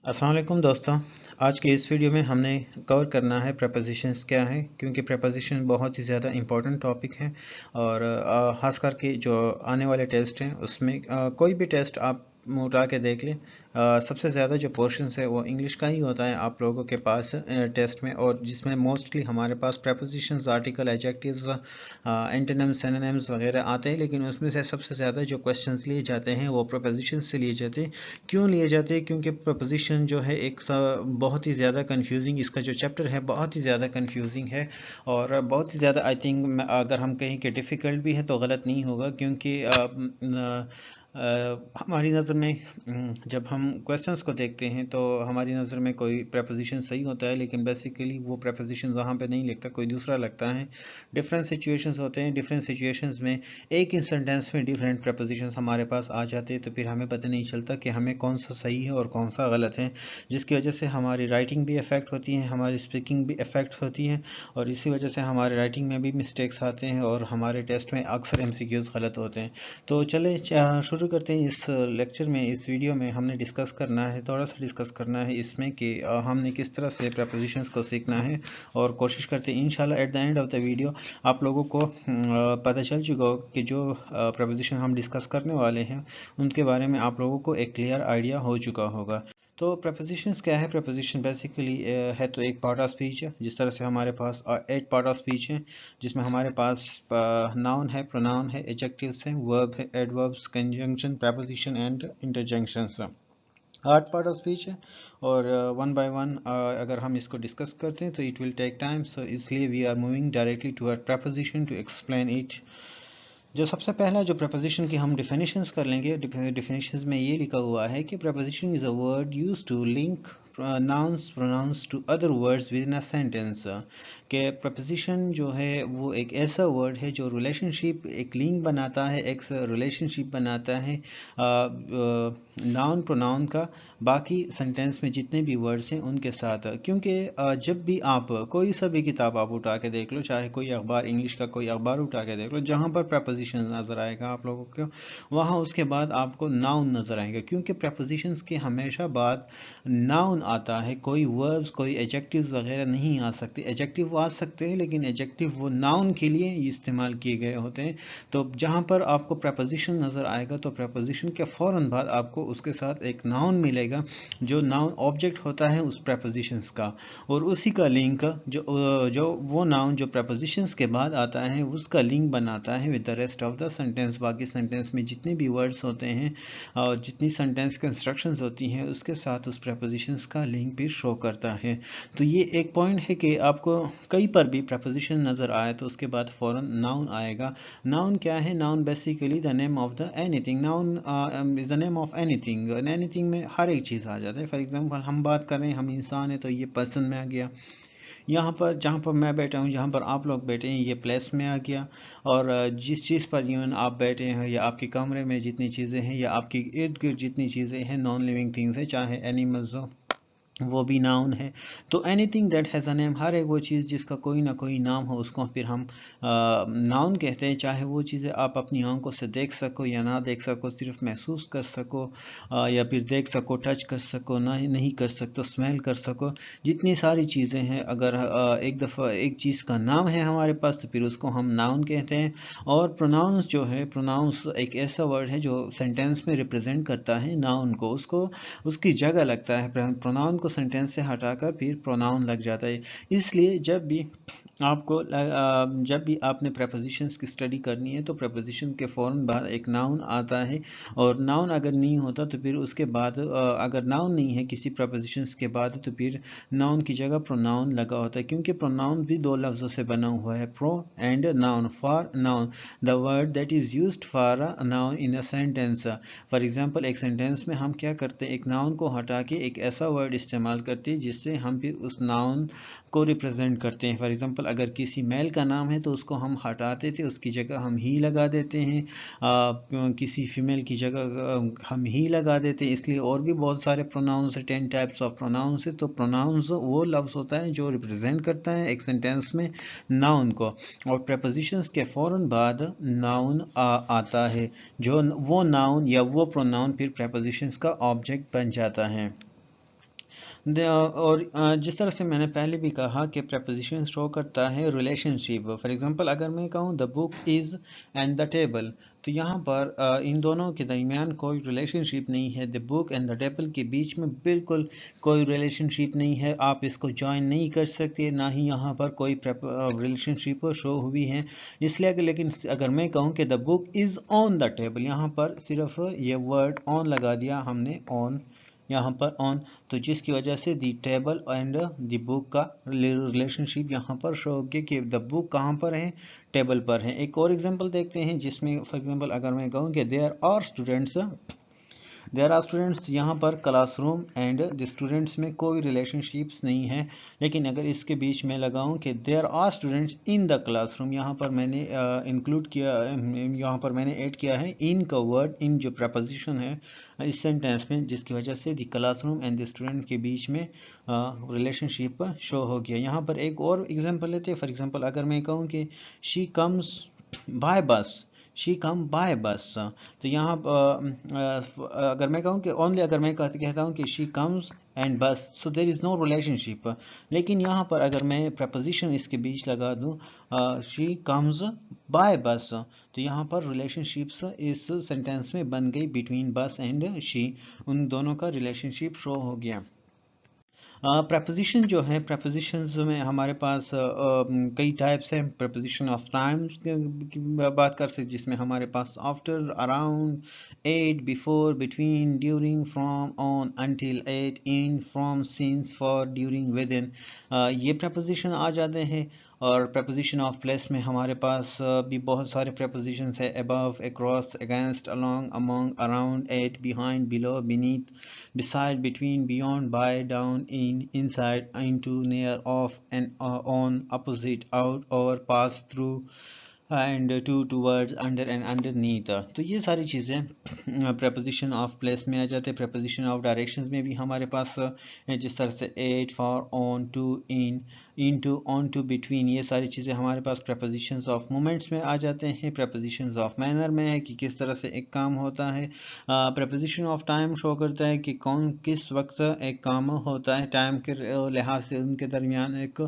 अस्सलाम वालेकुम दोस्तों। आज के इस वीडियो में हमने कवर करना है प्रपोजिशंस क्या है, क्योंकि प्रपोजिशन बहुत ही ज़्यादा इम्पोर्टेंट टॉपिक है। और ख़ास करके जो आने वाले टेस्ट हैं उसमें कोई भी टेस्ट आप उठा के देख लें, सबसे ज़्यादा जो पोर्शंस है वो इंग्लिश का ही होता है आप लोगों के पास टेस्ट में, और जिसमें मोस्टली हमारे पास prepositions, article, adjectives, antonyms, synonyms वगैरह आते हैं। लेकिन उसमें से सबसे ज़्यादा जो क्वेश्चंस लिए जाते हैं वो प्रपोजिशन से लिए जाते हैं। क्यों लिए जाते हैं? क्योंकि प्रपोजिशन जो है एक बहुत ही ज़्यादा कंफ्यूजिंग, इसका जो चैप्टर है बहुत ही ज़्यादा कंफ्यूजिंग है और बहुत ही ज़्यादा आई थिंक अगर हम कहें कि डिफ़िकल्ट भी है तो गलत नहीं होगा, क्योंकि हमारी नज़र में जब हम क्वेश्चंस को देखते हैं तो हमारी नज़र में कोई प्रपोजिशन सही होता है, लेकिन बेसिकली वो प्रपोजिशन वहाँ पे नहीं लिखता, कोई दूसरा लगता है। डिफरेंट सिचुएशंस होते हैं, डिफरेंट सिचुएशंस में एक ही सेंटेंस में डिफरेंट प्रपोजिशंस हमारे पास आ जाते हैं, तो फिर हमें पता नहीं चलता कि हमें कौन सा सही है और कौन सा गलत है, जिसकी वजह से हमारी राइटिंग भी अफेक्ट होती है, हमारी स्पीकिंग भी अफेक्ट होती है, और इसी वजह से हमारे राइटिंग में भी मिस्टेक्स आते हैं और हमारे टेस्ट में अक्सर एमसीक्यूज गलत होते हैं। तो चले शुरू करते हैं। इस लेक्चर में, इस वीडियो में हमने डिस्कस करना है, थोड़ा सा डिस्कस करना है इसमें कि हमने किस तरह से प्रपोजिशंस को सीखना है, और कोशिश करते हैं इंशाल्लाह at the end of the video आप लोगों को पता चल चुका हो कि जो प्रपोजिशन हम डिस्कस करने वाले हैं उनके बारे में आप लोगों को एक क्लियर आइडिया हो चुका होगा। तो प्रपोजिशंस क्या है? प्रपोजिशन बेसिकली है तो एक पार्ट ऑफ स्पीच है, जिस तरह से हमारे पास 8 पार्ट ऑफ स्पीच है, जिसमें हमारे पास नाउन है, प्रोनाउन है, एडजेक्टिव्स हैं, वर्ब है, adverbs, conjunction, preposition and interjections. 8 part of speech है, और वन बाय वन अगर हम इसको डिस्कस करते हैं तो it will take time, so इसलिए we are moving directly toward preposition to explain it. जो सबसे पहला जो प्रपोजिशन की हम डिफिनेशंस कर लेंगे, डिफिनेशंस में ये लिखा हुआ है कि preposition is a word used to link nouns pronouns to other words within a sentence। कि प्रपोजिशन जो है वो एक ऐसा वर्ड है जो रिलेशनशिप, एक लिंक बनाता है, एक रिलेशनशिप बनाता है नाउन प्रोनाउन का बाकी सेंटेंस में जितने भी वर्ड्स हैं उनके साथ। क्योंकि जब भी आप कोई सा भी किताब आप उठा के देख लो, चाहे कोई अखबार, इंग्लिश का कोई अखबार उठा के देख लो, जहाँ पर प्रपोजिशन नज़र आएगा आप लोगों को, वहाँ उसके बाद आपको नाउन नज़र आएगा, क्योंकि प्रपोजिशंस के हमेशा बाद नाउन आता है। कोई वर्ब्स, कोई एडजेक्टिव्स वगैरह नहीं आ सकते। एडजेक्टिव आ सकते हैं लेकिन एडजेक्टिव वो नाउन के लिए इस्तेमाल किए गए होते हैं। तो जहाँ पर आपको प्रपोजिशन नज़र आएगा तो प्रपोजिशन के फ़ौरन बाद आपको उसके साथ एक नाउन मिलेगा, जो नाउन ऑब्जेक्ट होता है उस प्रपोजिशंस का, और उसी का लिंक जो वो नाउन जो प्रपोजिशंस के बाद आता है उसका लिंक बनाता है with the rest of the sentence. बाकी सेंटेंस में जितने भी वर्ड्स होते हैं और जितनी सेंटेंस कंस्ट्रक्शंस होती हैं उसके साथ उस प्रपोजिशंस का लिंक भी शो करता है। तो ये एक पॉइंट है कि आपको कहीं पर भी प्रपोजिशन नज़र आए तो उसके बाद फ़ौरन नाउन आएगा। नाउन क्या है? Noun basically the name of the anything. Noun is the name of anything. Anything में हर एक चीज़ आ जाता है। फॉर एग्जांपल हम बात कर रहे हैं, हम इंसान है तो ये पर्सन में आ गया। यहाँ पर जहाँ पर मैं बैठा हूँ, जहाँ पर आप लोग बैठे हैं, ये प्लेस में आ गया। और जिस चीज़ पर यून आप बैठे हैं, या आपके कमरे में जितनी चीज़ें हैं, या आपके इर्द गिर्द जितनी चीज़ें हैं, नॉन लिविंग थिंग्स हैं, चाहे एनिमल्स हो, वो भी नाउन है। तो anything that has a name, हर एक वो चीज़ जिसका कोई ना कोई नाम हो उसको फिर हम नाउन कहते हैं। चाहे वो चीज़ें आप अपनी आंखों से देख सको या ना देख सको, सिर्फ महसूस कर सको, या फिर देख सको, टच कर सको, ना नहीं कर सकते, स्मेल कर सको, जितनी सारी चीज़ें हैं। अगर एक दफ़ा एक चीज़ का नाम है हमारे पास तो फिर उसको हम नाउन कहते हैं। और प्रोनाउंस जो है, प्रोनाउंस एक ऐसा वर्ड है जो सेंटेंस में रिप्रेजेंट करता है नाउन को, उसको उसकी जगह लगता है। प्रोनाउन को सेंटेंस से हटाकर फिर प्रोनाउन लग जाता है। इसलिए जब भी आपने प्रपोजिशंस की स्टडी करनी है तो प्रपोजिशन के फ़ौरन बाद एक नाउन आता है, और नाउन अगर नहीं होता तो फिर उसके बाद अगर नाउन नहीं है किसी प्रपोजिशंस के बाद तो फिर नाउन की जगह प्रोनाउन लगा होता है। क्योंकि प्रोनाउन भी दो लफ्ज़ों से बना हुआ है, pro and noun. For noun, the word that is used for a noun in a sentence. For example एक सेंटेंस में हम क्या करते हैं, एक नाउन को हटा के एक ऐसा वर्ड इस्तेमाल करते हैं जिससे हम फिर उस नाउन को रिप्रेजेंट करते हैं। फॉर एग्जांपल अगर किसी मेल का नाम है तो उसको हम हटाते थे, उसकी जगह हम ही लगा देते हैं। किसी फीमेल की जगह हम ही लगा देते हैं। इसलिए और भी बहुत सारे प्रोनाउंस है, 10 टाइप्स ऑफ प्रोनाउंस है। तो प्रोनाउंस वो लफ्ज़ होता है जो रिप्रेजेंट करता है एक सेंटेंस में नाउन को, और प्रपोजिशंस के फ़ौरन बाद नाउन आता है, जो वो नाउन या वो प्रोनाउन फिर प्रपोजिशंस का ऑब्जेक्ट बन जाता है। और जिस तरह से मैंने पहले भी कहा कि प्रपोजिशन शो करता है रिलेशनशिप। फॉर एग्जांपल अगर मैं कहूँ the book is and the table, तो यहाँ पर इन दोनों के दरमियान कोई रिलेशनशिप नहीं है। The book and the table के बीच में बिल्कुल कोई रिलेशनशिप नहीं है, आप इसको ज्वाइन नहीं कर सकते, ना ही यहाँ पर कोई रिलेशनशिप शो हुई है। इसलिए लेकिन अगर मैं कहूँ कि the book is on the table, यहाँ पर सिर्फ ये वर्ड ऑन लगा दिया हमने, ऑन यहाँ पर ऑन, तो जिसकी वजह से दी टेबल एंड द बुक का रिलेशनशिप यहाँ पर शो हो गया कि द बुक कहाँ पर है, टेबल पर है। एक और एग्जांपल देखते हैं जिसमें फॉर एग्जांपल अगर मैं कहूँ कि देयर आर स्टूडेंट्स, यहाँ पर क्लासरूम एंड द स्टूडेंट्स में कोई रिलेशनशिप्स नहीं है। लेकिन अगर इसके बीच में लगाऊं कि there are students in the classroom, यहाँ पर मैंने इंक्लूड किया, यहाँ पर मैंने ऐड किया है इन का वर्ड, इन जो प्रपोजिशन है इस सेंटेंस में, जिसकी वजह से the classroom and the student के बीच में रिलेशनशिप शो हो गया। यहाँ पर एक और एग्जांपल लेते हैं। फॉर एग्जांपल अगर मैं कहूँ कि शी कम्स बाय बस, शी कम बाय बस, तो यहाँ अगर मैं कहूँ कि ओनली अगर मैं कहता हूँ कि शी कम्स एंड बस, सो देर इज़ नो रिलेशनशिप। लेकिन यहाँ पर अगर मैं प्रपोजिशन इसके बीच लगा दूँ शी कम्स बाय बस, तो यहाँ पर रिलेशनशिप्स इस सेंटेंस में बन गई बिटवीन बस एंड शी, उन दोनों का रिलेशनशिप शो हो गया। प्रपोजिशन जो है, प्रपोजिशंस में हमारे पास कई टाइप्स हैं। प्रपोजिशन ऑफ टाइम की बात कर सकते, जिसमें हमारे पास after, around, at, before, between, during, from, on, until, at, in, from, since, for, during, within, ये प्रपोजिशन आ जाते हैं। और प्रपोजिशन ऑफ प्लेस में हमारे पास भी बहुत सारे प्रपोजिशंस है, above, across, against, along, among, around, at, behind, below, beneath, beside, between, beyond, by, down, in, inside, into, near, off, and on, opposite, out, over, pass, through, and to, towards, under and underneath. तो ये सारी चीज़ें preposition of place में आ जाते हैं। Preposition of directions में भी हमारे पास जिस तरह से at, for, on, to, into, onto, between, ये सारी चीज़ें हमारे पास प्रपोजिशंस ऑफ मोमेंट्स में आ जाते हैं। प्रपोजिशंस ऑफ मैनर में है कि किस तरह से एक काम होता है। प्रपोजिशन ऑफ टाइम शो करता है कि कौन किस वक्त एक काम होता है, टाइम के लिहाज से उनके दरमियान एक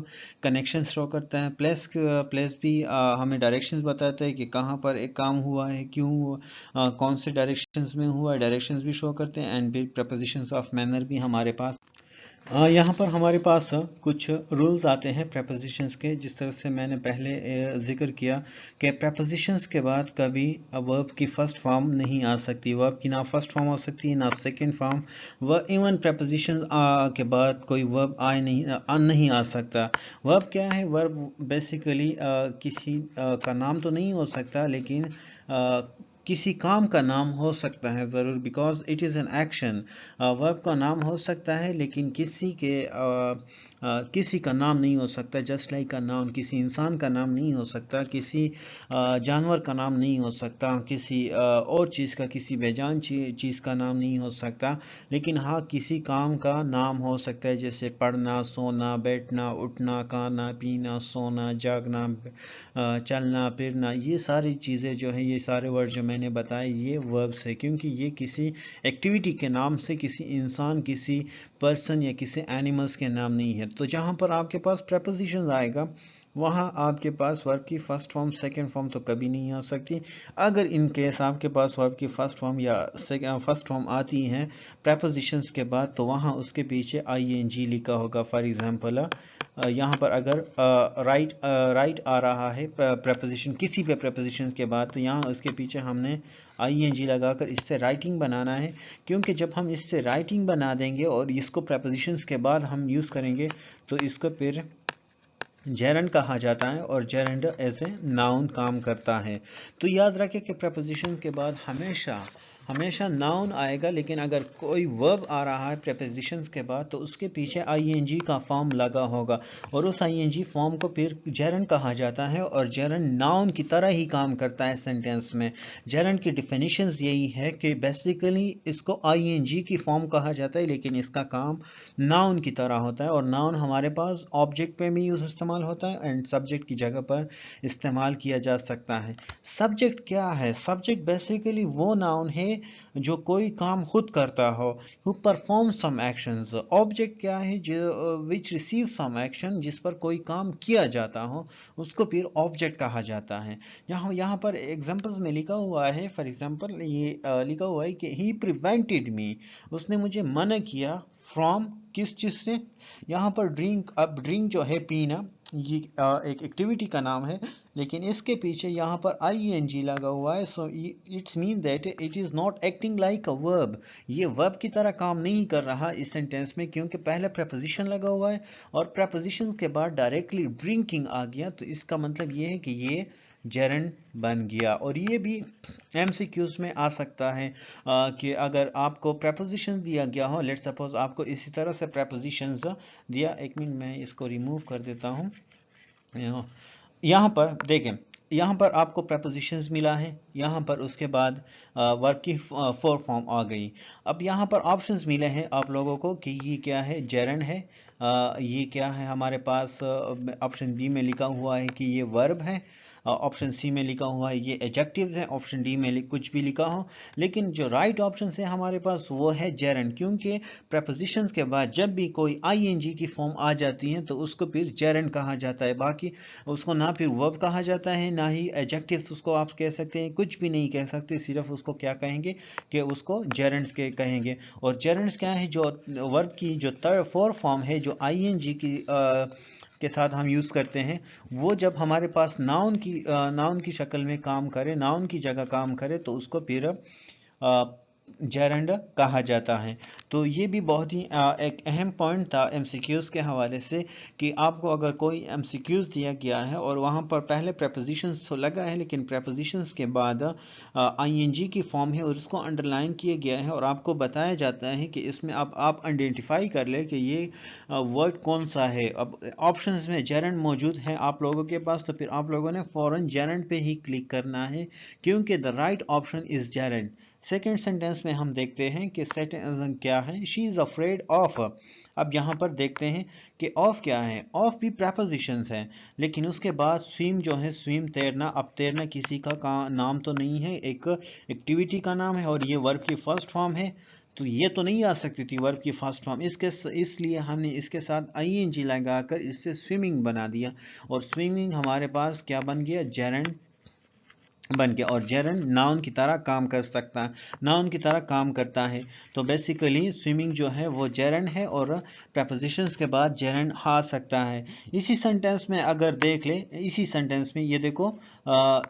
कनेक्शन शो करता है। प्लेस भी हमें डायरेक्शन बताता है कि कहाँ पर एक काम हुआ है, क्यों हुआ, कौन से डायरेक्शंस में हुआ है, डायरेक्शंस भी शो करते हैं। एंड प्रपोजिशंस ऑफ मैनर भी हमारे पास यहाँ पर हमारे पास कुछ रूल्स आते हैं प्रपोजिशंस के। जिस तरह से मैंने पहले जिक्र किया कि प्रपोजिशंस के बाद कभी वर्ब की फर्स्ट फॉर्म नहीं आ सकती, वर्ब की ना फर्स्ट फॉर्म हो सकती है ना सेकंड फॉर्म, व इवन प्रपोजिशन के बाद कोई वर्ब नहीं आ सकता। वर्ब क्या है? वर्ब बेसिकली किसी का नाम तो नहीं हो सकता, लेकिन किसी काम का नाम हो सकता है ज़रूर, because it is an action. Verb का नाम हो सकता है लेकिन किसी का नाम नहीं हो सकता। जस्ट लाइक अ नाउन, किसी इंसान का नाम नहीं हो सकता, किसी जानवर का नाम नहीं हो सकता, किसी और चीज़ का, किसी बेजान चीज़ का नाम नहीं हो सकता। लेकिन हाँ, किसी काम का नाम हो सकता है, जैसे पढ़ना, सोना, बैठना, उठना, खाना, पीना, सोना, जागना, चलना फिरना, ये सारी चीज़ें जो है, ये सारे वर्ड जो मैंने बताए, ये वर्ब्स है, क्योंकि ये किसी एक्टिविटी के नाम से किसी इंसान, किसी पर्सन या किसी एनिमल्स के नाम नहीं है। तो जहाँ पर आपके पास प्रपोजिशन आएगा, वहाँ आपके पास वर्ब की फर्स्ट फॉर्म सेकंड फॉर्म तो कभी नहीं आ सकती। अगर इन केस आपके पास वर्ब की फर्स्ट फॉर्म या फर्स्ट फॉर्म आती है प्रपोजिशंस के बाद, तो वहाँ उसके पीछे आईएनजी लिखा होगा। फॉर एग्जांपल यहाँ पर अगर राइट आ रहा है प्रपोजिशन किसी भी प्रपोजिशन के बाद, तो यहाँ उसके पीछे हमने आईएनजी लगाकर इससे राइटिंग बनाना है, क्योंकि जब हम इससे राइटिंग बना देंगे और इसको प्रपोजिशंस के बाद हम यूज़ करेंगे, तो इसको फिर जेरंड कहा जाता है, और जेरंड एज ए नाउन काम करता है। तो याद रखें कि प्रपोजिशन के बाद हमेशा नाउन आएगा, लेकिन अगर कोई वर्ब आ रहा है प्रपोजिशंस के बाद, तो उसके पीछे आईएनजी का फॉर्म लगा होगा, और उस आईएनजी फॉर्म को फिर जेरंड कहा जाता है, और जेरंड नाउन की तरह ही काम करता है सेंटेंस में। जेरंड की डिफिनीशंस यही है कि बेसिकली इसको आईएनजी की फॉर्म कहा जाता है, लेकिन इसका काम नाउन की तरह होता है। और नाउन हमारे पास ऑब्जेक्ट पे भी यूज इस्तेमाल होता है, एंड सब्जेक्ट की जगह पर इस्तेमाल किया जा सकता है। सब्जेक्ट क्या है? सब्जेक्ट बेसिकली वो नाउन है है जो कोई काम खुद करता हो, who performs some actions। Object क्या है, जो which receives some action, जिस पर कोई काम किया जाता हो, उसको फिर ऑब्जेक्ट कहा जाता है। यहाँ पर एग्जांपल्स में लिखा हुआ है, फॉर एग्जांपल ये लिखा हुआ है कि he prevented me, उसने मुझे मना किया, फ्रॉम किस चीज से, यहाँ पर ड्रिंक। अब ड्रिंक जो है पीना, ये एक एक्टिविटी का नाम है, लेकिन इसके पीछे यहाँ पर ing लगा हुआ है, so it's mean that it is not acting like a verb. ये वर्ब की तरह काम नहीं कर रहा इस सेंटेंस में, क्योंकि पहले प्रपोजिशन लगा हुआ है और प्रपोजिशन के बाद डायरेक्टली ड्रिंकिंग आ गया, तो इसका मतलब ये है कि ये जेरंड बन गया। और ये भी MCQs में आ सकता है कि अगर आपको प्रपोजिशंस दिया गया हो, लेट्स सपोज आपको इसी तरह से प्रपोजिशंस दिया, एक मिनट मैं इसको रिमूव कर देता हूँ। यहाँ पर देखें, यहाँ पर आपको प्रपोजिशंस मिला है, यहाँ पर उसके बाद वर्ब की फोर फॉर्म आ गई। अब यहाँ पर ऑप्शंस मिले हैं आप लोगों को कि ये क्या है, जेरंड है, ये क्या है हमारे पास, ऑप्शन बी में लिखा हुआ है कि ये वर्ब है, ऑप्शन सी में लिखा हुआ है ये एडजेक्टिव्स है, ऑप्शन डी में कुछ भी लिखा हो, लेकिन जो राइट ऑप्शन है हमारे पास वो है जेरंड, क्योंकि प्रपोजिशंस के बाद जब भी कोई ing की फॉर्म आ जाती है तो उसको फिर जेरंड कहा जाता है। बाकी उसको ना फिर वर्ब कहा जाता है, ना ही एडजेक्टिव्स उसको आप कह सकते हैं, कुछ भी नहीं कह सकते, सिर्फ उसको क्या कहेंगे कि उसको जेरंड्स के कहेंगे। और जेरंड्स क्या है, जो वर्ब की जो फोर फॉर्म है, जो ing की के साथ हम यूज़ करते हैं, वो जब हमारे पास नाउन की शक्ल में काम करे, नाउन की जगह काम करे, तो उसको फिर जेरंड कहा जाता है। तो ये भी बहुत ही एक अहम पॉइंट था MCQs के हवाले से, कि आपको अगर कोई MCQs दिया गया है और वहाँ पर पहले प्रपोजिशंस तो लगा है, लेकिन प्रपोजिशंस के बाद ing की फॉर्म है और उसको अंडरलाइन किया गया है और आपको बताया जाता है कि इसमें अब आप आइडेंटिफाई कर ले कि ये वर्ड कौन सा है। अब ऑप्शंस में जेरंड मौजूद है आप लोगों के पास, तो फिर आप लोगों ने फौरन जेरंड पे ही क्लिक करना है, क्योंकि the right option is gerund. Second sentence में हम देखते हैं कि सेंटेंस क्या है, शी इज अफ्रेड ऑफ। अब यहाँ पर देखते हैं कि ऑफ क्या है, ऑफ भी प्रपोजिशंस है, लेकिन उसके बाद स्विम जो है, स्विम तैरना। अब तैरना किसी का नाम तो नहीं है, एक एक्टिविटी का नाम है और ये वर्ब की फर्स्ट फॉर्म है, तो ये तो नहीं आ सकती थी वर्ब की फर्स्ट फॉर्म, इसलिए हमने इसके साथ ing लगाकर इससे स्विमिंग बना दिया, और स्विमिंग हमारे पास क्या बन गया, जेरंड बन गया। और जेरंड नाउन की तरह काम कर सकता है, नाउन की तरह काम करता है। तो बेसिकली स्विमिंग जो है वो जेरंड है और प्रपोजिशंस के बाद जेरंड आ सकता है। इसी सेंटेंस में अगर देख ले, इसी सेंटेंस में ये देखो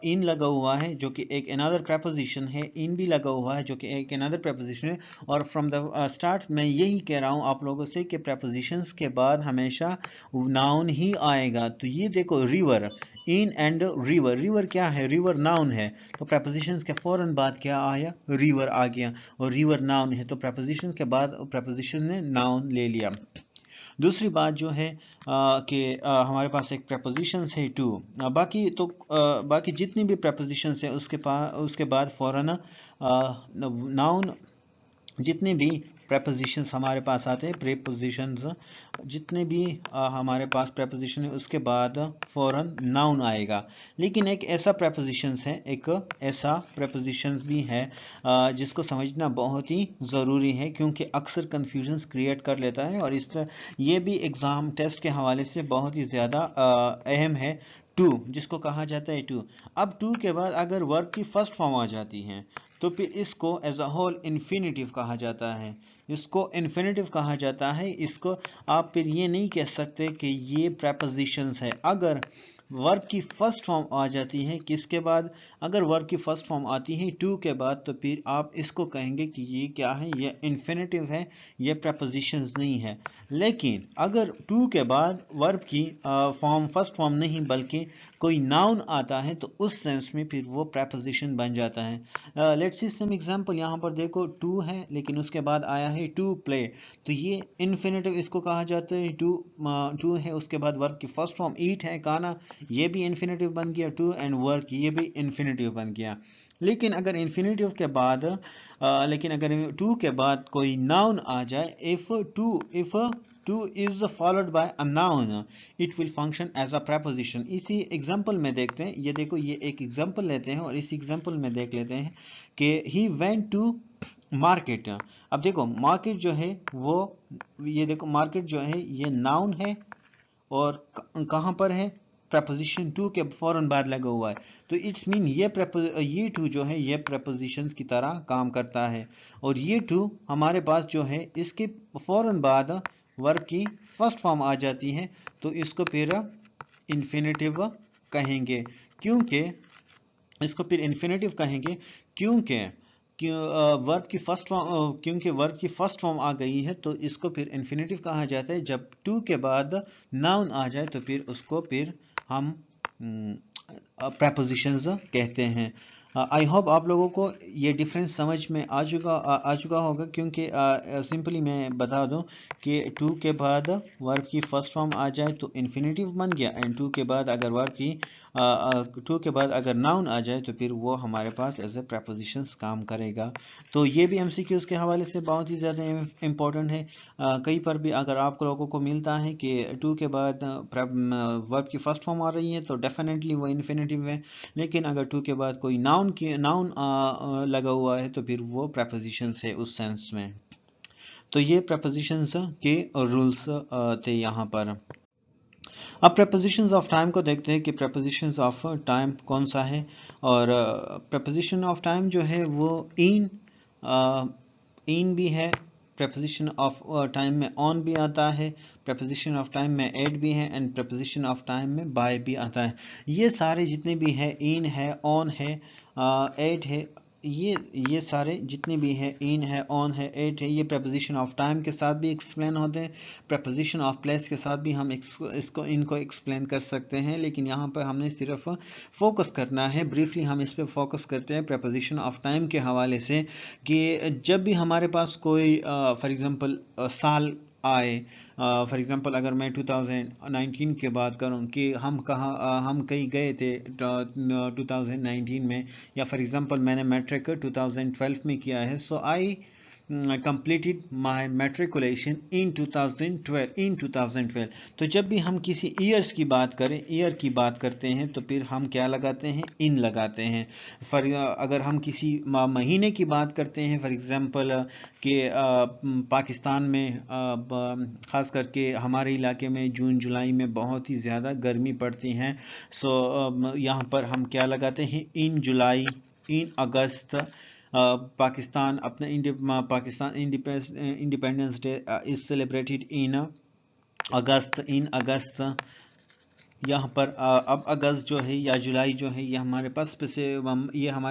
इन लगा हुआ है जो कि एक अनदर प्रपोजिशन है, इन भी लगा हुआ है जो कि एक अनदर प्रपोजिशन है। और फ्रॉम द स्टार्ट मैं यही कह रहा हूँ आप लोगों से कि प्रपोजिशंस के बाद हमेशा नाउन ही आएगा। तो ये देखो river, in and river, river क्या है, रिवर नाउन है, तो प्रपोजिशंस के फौरन बाद क्या आया, रिवर आ गया, और रिवर नाउन है तो प्रपोजिशंस के बाद प्रपोजिशन ने नाउन ले लिया। दूसरी बात जो है कि हमारे पास एक प्रपोजिशंस है टू, बाकी जितनी भी प्रपोजिशंस है उसके बाद फौरन नाउन, जितने भी प्रपोजिशंस हमारे पास आते हैं, प्रीपोजिशंस जितने भी हमारे पास प्रपोजिशन है उसके बाद फौरन नाउन आएगा। लेकिन एक ऐसा प्रपोजिशंस है, एक ऐसा प्रपोजिशंस भी है जिसको समझना बहुत ही ज़रूरी है, क्योंकि अक्सर कन्फ्यूजन्स क्रिएट कर लेता है, और इस तरह ये भी एग्ज़ाम टेस्ट के हवाले से बहुत ही ज़्यादा अहम है। टू जिसको कहा जाता है टू, अब टू के बाद अगर वर्ब की फर्स्ट फॉर्म आ जाती है तो फिर इसको एज अ होल इन्फिनिटिव कहा जाता है, इसको इन्फिनिटिव कहा जाता है। इसको आप फिर ये नहीं कह सकते कि ये प्रपोजिशंस है। अगर वर्ब की फर्स्ट फॉर्म आ जाती है किसके बाद, अगर वर्ब की फर्स्ट फॉर्म आती है टू के बाद, तो फिर आप इसको कहेंगे कि ये क्या है, ये इन्फिनिटिव है, ये प्रपोजिशंस नहीं है। लेकिन अगर टू के बाद वर्ब की फॉर्म फर्स्ट फॉर्म नहीं बल्कि कोई नाउन आता है तो उस सेंस में फिर वो प्रपोजिशन बन जाता है। लेट्स सी सम एग्जांपल, यहाँ पर देखो टू है लेकिन उसके बाद आया है टू प्ले, तो ये इन्फिनिटिव इसको कहा जाता है। टू है उसके बाद वर्ब की फर्स्ट फॉर्म ईट है, खाना, ये भी इन्फिनिटिव बन गया, टू एंड वर्क ये भी इन्फिनिटिव बन गया। लेकिन अगर इन्फिनिटिव के बाद लेकिन अगर टू के बाद कोई नाउन आ जाए, if to is followed by a noun, it will function as a preposition। इसी एग्जाम्पल में देखते हैं, ये देखो ये एक एग्जाम्पल लेते हैं और इस एग्जाम्पल में देख लेते हैं कि he went to मार्केट। अब देखो मार्केट जो है वो, ये देखो मार्केट जो है ये नाउन है और कहाँ पर है, प्रपोजिशन टू के फौरन बाद लगा हुआ है। तो इट्स मीन ये टू जो है ये प्रपोजिशन की तरह काम करता है। और ये टू हमारे पास जो है इसके फौरन बाद वर्ब की फर्स्ट फॉर्म आ जाती है, तो इसको फिर इन्फिनेटिव कहेंगे। क्योंकि इसको फिर इन्फिनेटिव कहेंगे क्योंकि वर्ब की फर्स्ट फॉर्म, क्योंकि वर्ब की फर्स्ट फॉर्म आ गई है, तो इसको फिर इन्फिनेटिव कहा जाता है। जब टू के बाद नाउन आ जाए तो फिर उसको फिर हम prepositions कहते हैं। आई होप आप लोगों को ये डिफरेंस समझ में आ चुका होगा, क्योंकि सिंपली मैं बता दूं कि टू के बाद वर्ब की फर्स्ट फॉर्म आ जाए तो इन्फिनेटिव बन गया, एंड टू के बाद अगर वर्ब की टू के बाद अगर नाउन आ जाए तो फिर वो हमारे पास एज ए prepositions काम करेगा। तो ये भी MCQs के हवाले से बहुत ही ज़्यादा इम्पोर्टेंट है। कहीं पर भी अगर आप लोगों को मिलता है कि टू के बाद वर्ब की फर्स्ट फॉर्म आ रही है तो डेफिनेटली वो इन्फिनेटिव है, लेकिन अगर टू के बाद कोई नाउन लगा हुआ है तो फिर वो prepositions है उस सेंस में। तो ये prepositions के रूल्स थे यहाँ पर। अब prepositions ऑफ टाइम को देखते हैं कि prepositions ऑफ टाइम कौन सा है। और preposition ऑफ टाइम जो है वो इन भी है, preposition ऑफ टाइम में ऑन भी आता है, preposition ऑफ टाइम में एट भी है, एंड preposition ऑफ टाइम में बाय भी आता है। ये सारे जितने भी है, इन है, ऑन है, एट है, ये सारे जितने भी है, इन है, ऑन है, एट है, ये preposition ऑफ टाइम के साथ भी एक्सप्लेन होते हैं। preposition ऑफ प्लेस के साथ भी हम इनको एक्सप्लेन कर सकते हैं, लेकिन यहाँ पर हमने सिर्फ फोकस करना है, ब्रीफली हम इस पर फोकस करते हैं preposition ऑफ टाइम के हवाले से, कि जब भी हमारे पास कोई फॉर एग्जांपल साल आए, फॉर एग्जांपल अगर मैं 2019 की बात करूं कि हम कहीं गए थे 2019 में, या फॉर एग्जांपल मैंने मैट्रिक 2012 में किया है, सो आई completed my matriculation in 2012। तो जब भी हम किसी ईयर्स की बात करें, ईयर की बात करते हैं, तो फिर हम क्या लगाते हैं, इन लगाते हैं। अगर हम किसी महीने की बात करते हैं, फॉर एग्जांपल कि पाकिस्तान में ख़ास करके हमारे इलाके में जून जुलाई में बहुत ही ज़्यादा गर्मी पड़ती है, सो यहाँ पर हम क्या लगाते हैं, in July, in August. Pakistan independence day is celebrated in August. यहाँ पर अब अगस्त जो है या जुलाई जो है ये हमारे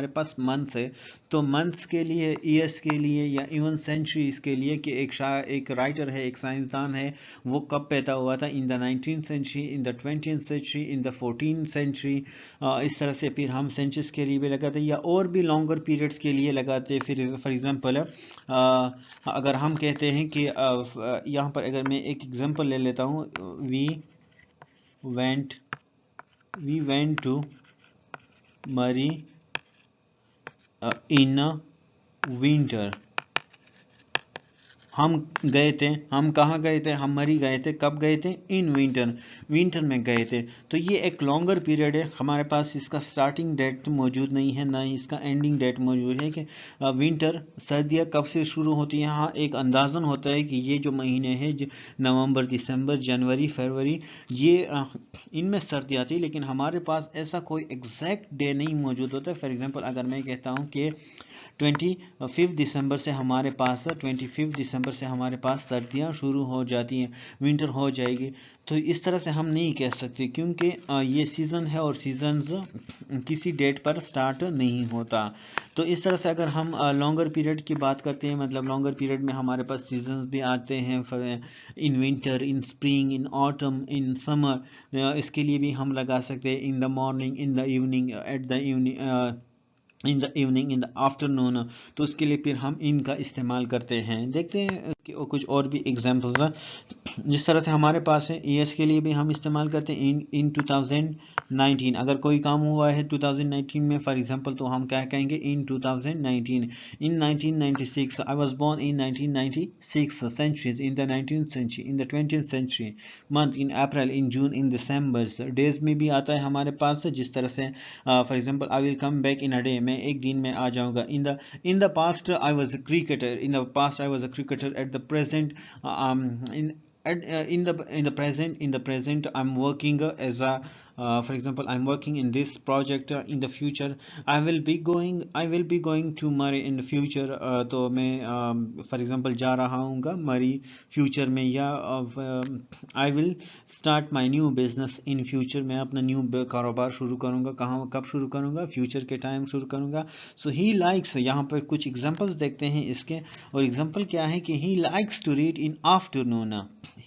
पास मंथ है। तो मंथ्स के लिए, ईयर्स के लिए, या इवन सेंचुरीज के लिए, कि एक राइटर है, एक साइंसदान है, वो कब पैदा हुआ था, in the 19th century, in the 20th century, in the 14th century. इस तरह से फिर हम सेंचुरीज के लिए भी लगाते हैं, या और भी लॉन्गर पीरियड्स के लिए लगाते हैं। फिर फॉर एग्जांपल अगर हम कहते हैं कि यहाँ पर अगर मैं एक एग्जांपल ले लेता हूँ, we went to Murray in winter। हम गए थे, हम कहाँ गए थे, हम मरी गए थे, कब गए थे, इन विंटर में गए थे। तो ये एक लॉन्गर पीरियड है, हमारे पास इसका स्टार्टिंग डेट मौजूद नहीं है, ना ही इसका एंडिंग डेट मौजूद है कि विंटर, सर्दियाँ कब से शुरू होती हैं। हाँ, एक अंदाज़न होता है कि ये जो महीने हैं, नवंबर, दिसंबर, जनवरी, फरवरी, ये इनमें सर्दी आती है, लेकिन हमारे पास ऐसा कोई एग्जैक्ट डे नहीं मौजूद होता। फॉर एग्जांपल अगर मैं कहता हूँ कि 25 दिसंबर से हमारे पास सर्दियाँ शुरू हो जाती हैं, विंटर हो जाएगी, तो इस तरह से हम नहीं कह सकते, क्योंकि ये सीज़न है और सीजन्स किसी डेट पर स्टार्ट नहीं होता। तो इस तरह से अगर हम लॉन्गर पीरियड की बात करते हैं, मतलब लॉन्गर पीरियड में हमारे पास सीजन्स भी आते हैं, in winter, in spring, in autumn, in summer, इसके लिए भी हम लगा सकते हैं in the morning, in the evening, at the evening, in the evening, in the afternoon, तो उसके लिए फिर हम इन का इस्तेमाल करते हैं। देखते हैं कि कुछ और भी एग्जांपल्स हैं जिस तरह से हमारे पास है। ईएस के लिए भी हम इस्तेमाल करते हैं इन 2019। अगर कोई काम हुआ है 2019 में फॉर एग्जांपल, तो हम क्या कहेंगे in 2019। In 1996, I was born in 1996, centuries in the 19th century, in the 20th century, month in April, in June, in December. Days में भी आता है हमारे पास, जिस तरह से for example I will come back in a day, मैं एक दिन में आ जाऊंगा। In the past I was a cricketer, in the past I was a cricketer, at the present in in the present I'm working as a for example I'm working in this project। in the future I will be going to Murray in the future। तो मैं for example जा रहा हूँगा मरी future में, या I will start my new business in future, मैं अपना new कारोबार शुरू करूँगा। कहाँ, कब शुरू करूँगा, फ्यूचर के टाइम शुरू करूँगा। सो ही लाइक्स, यहाँ पर कुछ एग्जांपल्स देखते हैं इसके, और एग्जांपल क्या है कि he likes to read in afternoon,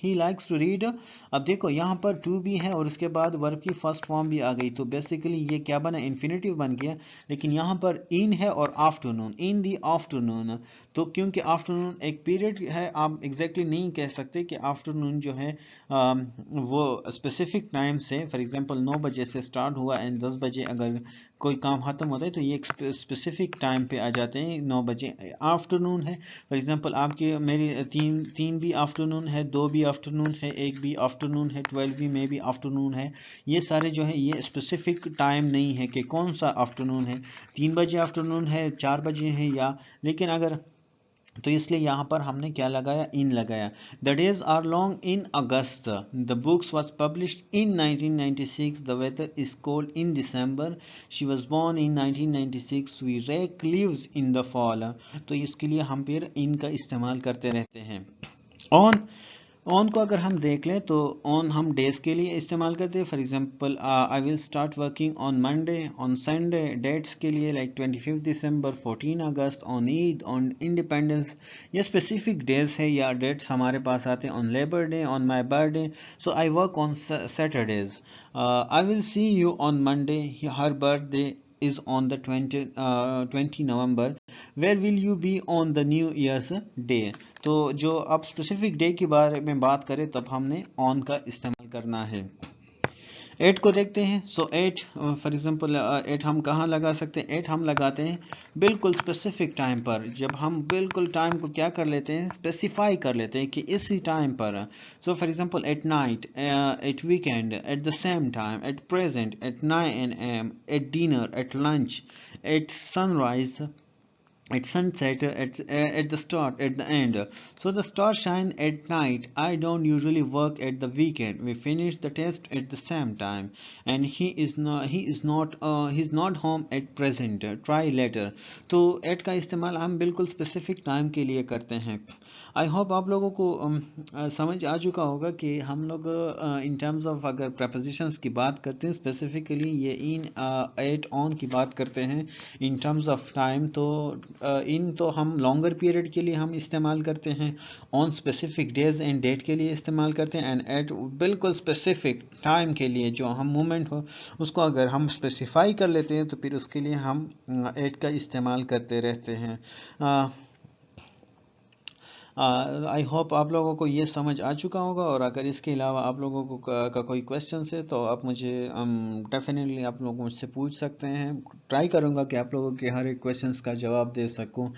he likes to read. अब देखो यहाँ पर टू भी है और उसके बाद वर्ब की फर्स्ट फॉर्म भी आ गई, तो बेसिकली ये क्या बना, इन्फिनेटिव बन गया। लेकिन यहाँ पर इन है और आफ्टरनून, इन दी आफ्टरनून, तो क्योंकि आफ्टरनून एक पीरियड है, आप एग्जैक्टली नहीं कह सकते कि आफ्टरनून जो है वो स्पेसिफिक टाइम से, फॉर एग्जांपल 9 बजे से स्टार्ट हुआ एंड 10 बजे अगर कोई काम खत्म होता है, तो ये एक स्पेसिफिक टाइम पे आ जाते हैं, 9 बजे आफ्टरनून है। फॉर एग्जांपल आपके मेरी तीन भी आफ्टरनून है, 2 भी आफ्टरनून है, 1 भी आफ्टरनून है, 12 भी में भी आफ्टरनून है। ये सारे जो है ये स्पेसिफिक टाइम नहीं है कि कौन सा आफ्टरनून है, 3 बजे आफ्टरनून है, 4 बजे है, या लेकिन अगर, तो इसलिए यहाँ पर हमने क्या लगाया, इन लगाया। The days are long in August, the books was published in 1996, the weather is cold in December, she was born in 1996, we rake leaves in the fall. तो इसके लिए हम फिर इन का इस्तेमाल करते रहते हैं। ऑन, ऑन को अगर हम देख लें तो ऑन हम डेज के लिए इस्तेमाल करते हैं। For example I will start working on Monday, on Sunday. Dates के लिए like 25 December, 14 August, on Eid, on independence. ये स्पेसिफिक डेज है या डेट्स हमारे पास आते हैं। On labour day, on my birthday, so I work on Saturdays. I will see you on Monday, her birthday is on the 20 November, where will you be on the New Year's Day। तो जो अब specific day के बारे में बात करें तब हमने ऑन का इस्तेमाल करना है। 8 को देखते हैं। सो 8 फॉर एग्जांपल 8 हम कहाँ लगा सकते हैं, 8 हम लगाते हैं बिल्कुल स्पेसिफिक टाइम पर, जब हम बिल्कुल टाइम को क्या कर लेते हैं, स्पेसिफाई कर लेते हैं कि इसी टाइम पर। So for example at night, at weekend, at the same time, at present, at 9 AM, at dinner, at lunch, at sunrise, at sunset, at the start, at the end. So the stars shine at night. I don't usually work at the weekend. We finish the test at the same time, and he's not home at present. Try later. तो at का इस्तेमाल हम बिल्कुल specific time के लिए करते हैं। I hope आप लोगों को समझ आ चुका होगा कि हम लोग इन टर्म्स ऑफ अगर प्रपोजिशंस की बात करते हैं स्पेसिफिकली ये इन, एट, ऑन की बात करते हैं इन टर्म्स ऑफ टाइम। तो इन तो हम लॉन्गर पीरियड के लिए हम इस्तेमाल करते हैं, on specific days and date के लिए इस्तेमाल करते हैं, एंड एट बिल्कुल स्पेसिफिक टाइम के लिए जो हम मूवमेंट हो उसको अगर हम स्पेसिफाई कर लेते हैं तो फिर उसके लिए हम एट का इस्तेमाल करते रहते हैं। आई होप आप लोगों को ये समझ आ चुका होगा, और अगर इसके अलावा आप लोगों को का कोई क्वेश्चन है तो आप मुझे डेफिनेटली आप लोग मुझसे पूछ सकते हैं। ट्राई करूँगा कि आप लोगों के हर एक क्वेश्चन का जवाब दे सकूँ।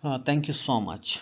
Thank you so much.